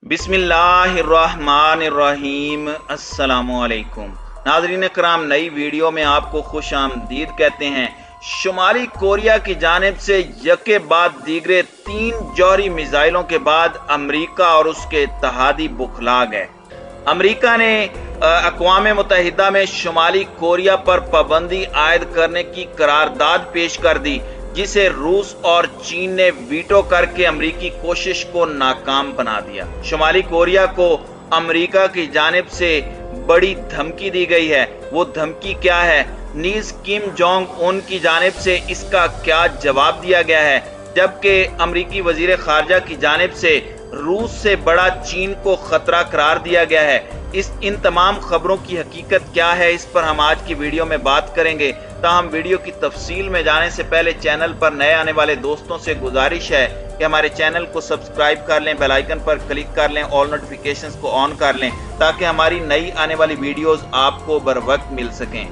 बिस्मिल्लाहिर्रहमानिर्रहीम। अस्सलामुअलैकुम नाज़रीन कराम, नई वीडियो में आपको खुश आमदीद कहते हैं। शुमाली कोरिया की जानिब से यके बाद दीगरे 3 जौहरी मिसाइलों के बाद अमरीका और उसके इत्तहादी बुखला गए। अमरीका ने अक़वाम मुत्तहिदा में शुमाली कोरिया पर पाबंदी आयद करने की करारदाद पेश कर दी, जिसे रूस और चीन ने वीटो करके अमरीकी कोशिश को नाकाम बना दिया। शुमाली कोरिया को अमरीका की जानिब से बड़ी धमकी दी गई है। वो धमकी क्या है? नीज किम जोंग उन की जानिब से इसका क्या जवाब दिया गया है, जबकि अमरीकी वजीर खारजा की जानिब से रूस से बड़ा चीन को खतरा करार दिया गया है। इन तमाम खबरों की हकीकत क्या है, इस पर हम आज की वीडियो में बात करेंगे। ताहम वीडियो की तफसील में जाने से पहले चैनल पर नए आने वाले दोस्तों से गुजारिश है कि हमारे चैनल को सब्सक्राइब कर लें, बेल आइकन पर क्लिक कर लें, ऑल नोटिफिकेशंस को ऑन कर लें, ताकि हमारी नई आने वाली वीडियोस आपको बर वक्त मिल सकें।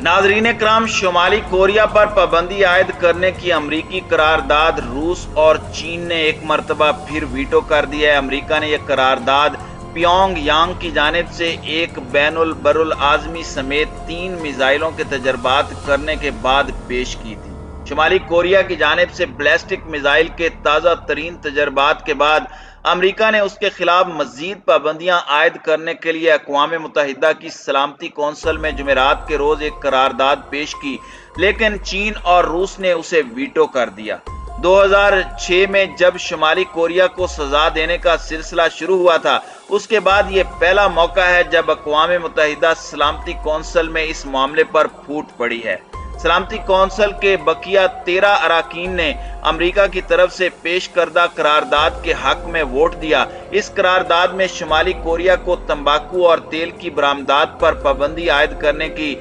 नाज़रीन कराम, शुमाली कोरिया पर पाबंदी आयद करने की अमरीकी करारदाद रूस और चीन ने एक मरतबा फिर वीटो कर दिया है। अमरीका ने यह करारदाद प्योंगयांग की जानिब से एक बैनुल बरुल आज़मी समेत 3 मिसाइलों के तजर्बात करने के बाद पेश की थी। शुमाली कोरिया की जानिब से बैलिस्टिक मिसाइल के ताज़ा तरीन तजर्बात के बाद अमरीका ने उसके खिलाफ मजीद पाबंदियां आयद करने के लिए अक़वाम मुत्तहिदा की सलामती कौंसिल में जुमेरात के रोज एक करारदाद पेश की, लेकिन चीन और रूस ने उसे वीटो कर दिया। 2006 में जब शुमाली कोरिया को सजा देने का सिलसिला शुरू हुआ था, उसके बाद ये पहला मौका है जब अक़वाम मुत्तहिदा सलामती कौंसिल में इस मामले पर फूट पड़ी है। सलामती कौंसिल के बकिया 13 अरकान ने अमरीका की तरफ से पेश करदा करारदाद के हक में वोट दिया। इस करारदाद में शुमाली कोरिया को तंबाकू और तेल की बरामदात पर पाबंदी आयद करने की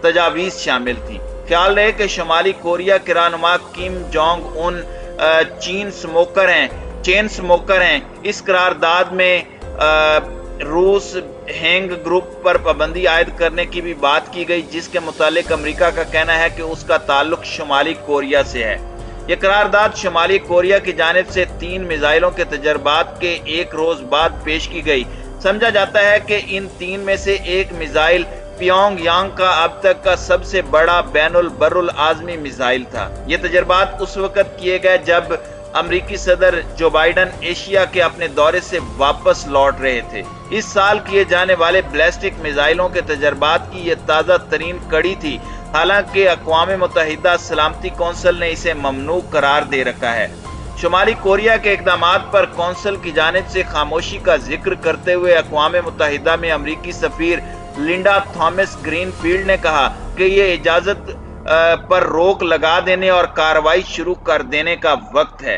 तजावीज शामिल थी। ख्याल रहे कि शुमाली कोरिया के रहनुमा Kim Jong Un chain smoker हैं। इस करारदाद में रूस हैंग ग्रुप पर पाबंदी आयद करने की भी बात की गई, जिसके मुतालिक अमरीका का कहना है कि उसका ताल्लुक शुमाली कोरिया से है। यह करारदाद शुमाली कोरिया की जानिब से 3 मिसाइलों के तजर्बात के एक रोज बाद पेश की गई। समझा जाता है कि इन 3 में से एक मिसाइल प्योंगयांग का अब तक का सबसे बड़ा बैनुल बरुल आज़मी मिसाइल था। ये तजर्बात उस वक्त किए गए जब अमरीकी सदर जो बाइडन एशिया के अपने दौरे से वापस लौट रहे थे। इस साल किए जाने वाले बैलिस्टिक मिसाइलों के तजर्बात की यह ताज़ा तरीन कड़ी थी। हालांकि अक़वाम मुत्तहिदा सलामती कौंसिल ने इसे ममनू करार दे रखा है। शुमाली कोरिया के इक़दामात पर कौंसिल की जानिब से खामोशी का जिक्र करते हुए अक़वाम मुत्तहिदा में अमरीकी सफ़ीर लिंडा थॉमस ग्रीनफील्ड ने कहा कि ये इजाज़त पर रोक लगा देने और कार्रवाई शुरू कर देने का वक्त है।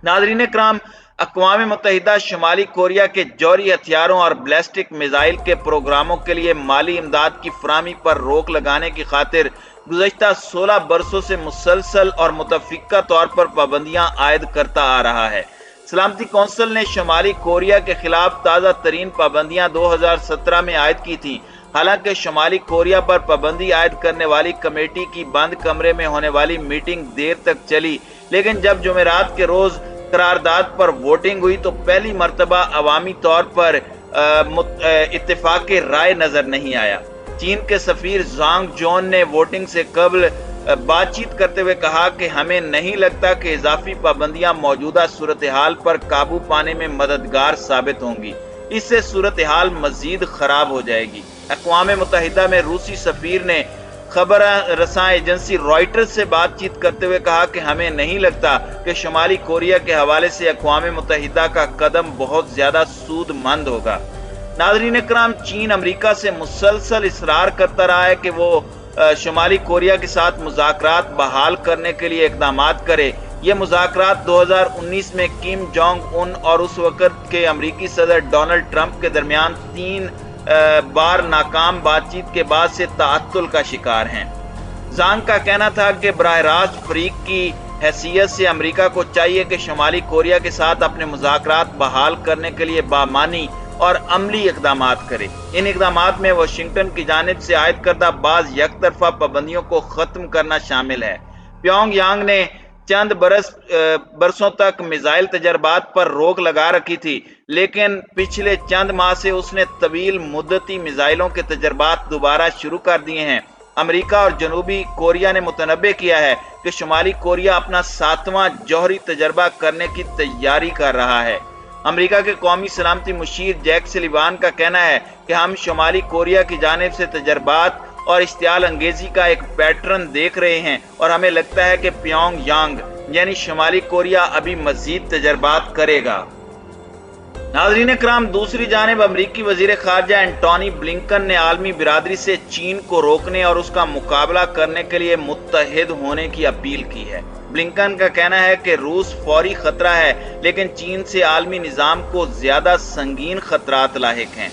नाज़रीन कराम, अक़वाम मुत्तहिदा शुमाली कोरिया के जौहरी हथियारों और बैलिस्टिक मिसाइल के प्रोग्रामों के लिए माली इमदाद की फराहमी पर रोक लगाने की खातिर गुज़श्ता 16 बरसों से मुसलसल और मुतफ़िक़ा तौर पर पाबंदियां आयद करता आ रहा है। सलामती कौंसिल ने शुमाली कोरिया के खिलाफ ताज़ा तरीन पाबंदियां 2017 में आयद की थी। हालांकि शुमाली कोरिया पर पाबंदी आयद करने वाली कमेटी की बंद कमरे में होने वाली मीटिंग देर तक चली, लेकिन जब जुमेरात के रोज करारदाद पर वोटिंग हुई तो पहली मर्तबा अवामी तौर पर इत्तेफाक राय नजर नहीं आया। चीन के सफीर ज़ांग जोन ने वोटिंग से कबल बातचीत करते हुए कहा कि हमें नहीं लगता कि इजाफी पाबंदियां मौजूदा सूरत हाल पर काबू पाने में मददगार साबित होंगी। इससे सूरत हाल मजीद खराब हो जाएगी। अक़वाम मुत्तहिदा में रूसी सफीर ने खबर रसां एजेंसी रॉयटर्स से बातचीत करते हुए कहा कि हमें नहीं लगता कि शुमाली कोरिया के हवाले से अक़वाम मुत्तहिदा का कदम बहुत ज्यादा सूदमंद होगा। नाज़रीन कराम, चीन अमरीका से मुसलसल इसरार करता रहा है कि वो शुमाली कोरिया के साथ मुज़ाकरात बहाल करने के लिए इक़दामात करे। ये मुज़ाकरात 2019 में किम जोंग उन और उस वक़्त के अमरीकी सदर डोनाल्ड ट्रंप के दरमियान 3 बार नाकाम बातचीत के बाद से ताअत्तुल का शिकार हैं। ज़ांग का कहना था कि बराह रास्त फरीक की हैसियत से अमरीका को चाहिए कि शुमाली कोरिया के साथ अपने मुज़ाकरात बहाल करने के लिए बामानी और अमली इक़दामात करे। इन इक़दामात में वाशिंगटन की जानिब से आयद करदा बाज़ यकतरफा पाबंदियों को ख़त्म करना शामिल है। प्योंगयांग ने चंद बरसों तक मिसाइल तजर्बात पर रोक लगा रखी थी, लेकिन पिछले चंद माह से उसने तवील मुद्दती मिसाइलों के तजर्बात दोबारा शुरू कर दिए हैं। अमेरिका और जनूबी कोरिया ने मुतनब्बे किया है कि शुमाली कोरिया अपना 7वां जौहरी तजर्बा करने की तैयारी कर रहा है। अमेरिका के कौमी सलामती मुशीर जैक सलिवान का कहना है कि हम शुमाली कोरिया की जानिब से तजर्बात और इश्तियाल अंगेजी का एक पैटर्न देख रहे हैं और हमें लगता है कि प्योंगयांग यानी शुमाली कोरिया अभी मजीद तजर्बात करेगा। नाज़रीन इकराम, दूसरी जानिब अमरीकी वजीर खारजा एंटोनी ब्लिंकन ने आलमी बिरादरी से चीन को रोकने और उसका मुकाबला करने के लिए मुत्तहिद होने की अपील की है। ब्लिंकन का कहना है कि रूस फौरी खतरा है, लेकिन चीन से आलमी निज़ाम को ज्यादा संगीन खतरात लाहिक हैं।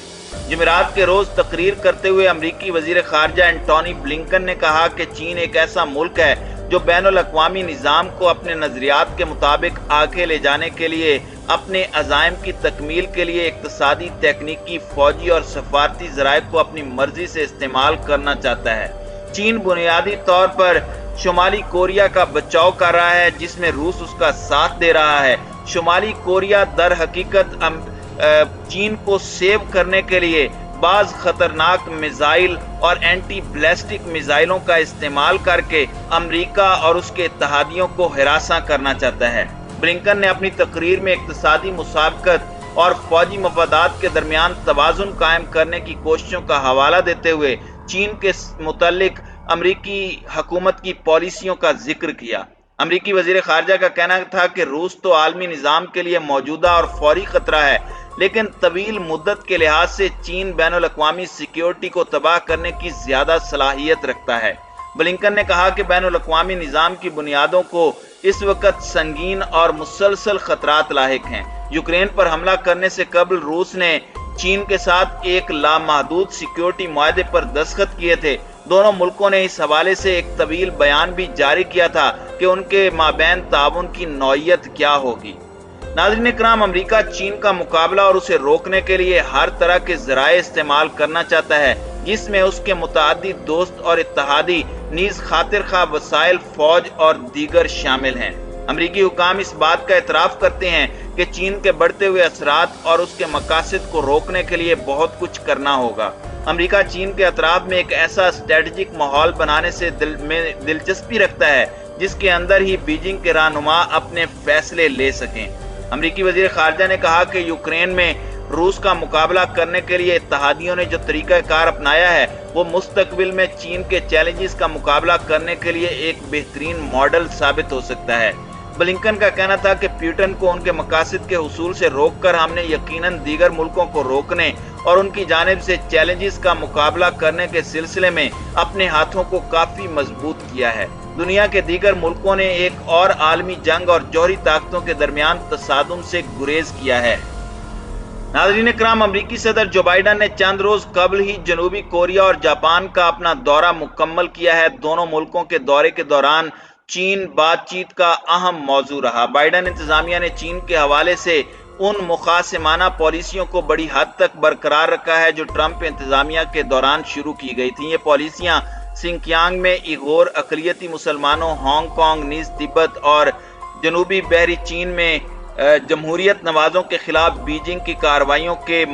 जुमेरात के रोज तकरीर करते हुए अमरीकी वजीर खारजा एंटोनी ब्लिंकन ने कहा कि चीन एक ऐसा मुल्क है जो बैनुल अक़वामी निज़ाम को अपने नजरियात के मुताबिक आगे ले जाने के लिए, अपने अज़ाइम की तकमील के लिए इक़्तिसादी, तकनीकी, फौजी और सफारती ज़राए को अपनी मर्जी से इस्तेमाल करना चाहता है। चीन बुनियादी तौर पर शुमाली कोरिया का बचाव कर रहा है, जिसमें रूस उसका साथ दे रहा है। शुमाली कोरिया दर हकीकत चीन को सेव करने के लिए बाज खतरनाक मिसाइल और एंटी बैलिस्टिक मिसाइलों का इस्तेमाल करके अमेरिका और उसके इत्तेहादियों को हिरासा करना चाहता है। ब्लिंकन ने अपनी तकरीर में इक़्तिसादी मुसाबकत और फौजी मफादात के दरमियान तवाज़ुन कायम करने की कोशिशों का हवाला देते हुए चीन के मुतालिक अमरीकी हुकूमत की पॉलिसियों का जिक्र किया। अमरीकी वजीर खारजा का कहना था कि रूस तो आलमी निज़ाम के लिए मौजूदा और फौरी खतरा है, लेकिन तवील मुद्दत के लिहाज से चीन बैनुल अक़वामी सिक्योरिटी को तबाह करने की ज्यादा सलाहियत रखता है। ब्लिंकन ने कहा कि बैनुल अक़वामी निज़ाम की बुनियादों को इस वक्त संगीन और मुसलसल खतरात लाहिक हैं। यूक्रेन पर हमला करने से कबल रूस ने चीन के साथ एक लामहदूद सिक्योरिटी मुआहदे पर दस्तखत किए थे। दोनों मुल्कों ने इस हवाले से एक तवील बयान भी जारी किया था कि उनके माबैन ताउन की नौयत क्या होगी। नाज़रीन इकराम, अमेरिका चीन का मुकाबला और उसे रोकने के लिए हर तरह के ज़राए इस्तेमाल करना चाहता है, जिसमें उसके मुताअद्दिद दोस्त और इत्तेहादी नीज़ खातिर खा वसाइल, फौज और दीगर शामिल हैं। अमरीकी हुकाम इस बात का एतराफ़ करते हैं कि चीन के बढ़ते हुए असरात और उसके मकासद को रोकने के लिए बहुत कुछ करना होगा। अमरीका चीन के अतराफ में एक ऐसा स्ट्रेटजिक माहौल बनाने से दिलचस्पी रखता है जिसके अंदर ही बीजिंग के रहनुमा अपने फैसले ले सकें। अमरीकी वजीर खारजा ने कहा कि यूक्रेन में रूस का मुकाबला करने के लिए इत्तेहादियों ने जो तरीक़ाकार अपनाया है वो मुस्तकबिल में चीन के चैलेंजेस का मुकाबला करने के लिए एक बेहतरीन मॉडल साबित हो सकता है। ब्लिंकन का कहना था कि पुतिन को उनके मकासद के हुसूल से रोककर हमने यकीनन दीगर मुल्कों को रोकने और उनकी जानिब से चैलेंजेस का मुकाबला करने के सिलसिले में अपने हाथों को काफी मजबूत किया है। दुनिया के दीगर मुल्कों ने एक और आलमी जंग और जौहरी ताकतों के दरमियान तसादुम से गुरेज किया है। नाज़रीन इकराम, अमरीकी सदर जो बाइडन ने चंद रोज कबल ही जनूबी कोरिया और जापान का अपना दौरा मुकम्मल किया है। दोनों मुल्कों के दौरे के दौरान चीन बातचीत का अहम मौजू रहा। बाइडन इंतजामिया ने चीन के हवाले से उन मुखासिमाना पॉलिसियों को बड़ी हद तक बरकरार रखा है जो ट्रंप इंतजामिया के दौरान शुरू की गई थी। ये पॉलिसियां सिंकियांग में इगोर अकलियती मुसलमानों, हांगकांग, नीज तिब्बत और जनूबी बहरी चीन में जमहूरियत नवाजों के खिलाफ बीजिंग की कार्रवाइयों के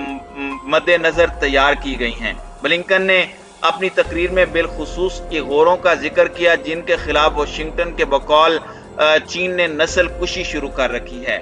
मद्देनजर तैयार की गई हैं। ब्लिंकन ने अपनी तकरीर में बिलखुसूस इगोरों का जिक्र किया जिनके खिलाफ वाशिंगटन के बकौल चीन ने नस्ल कुशी शुरू कर रखी है।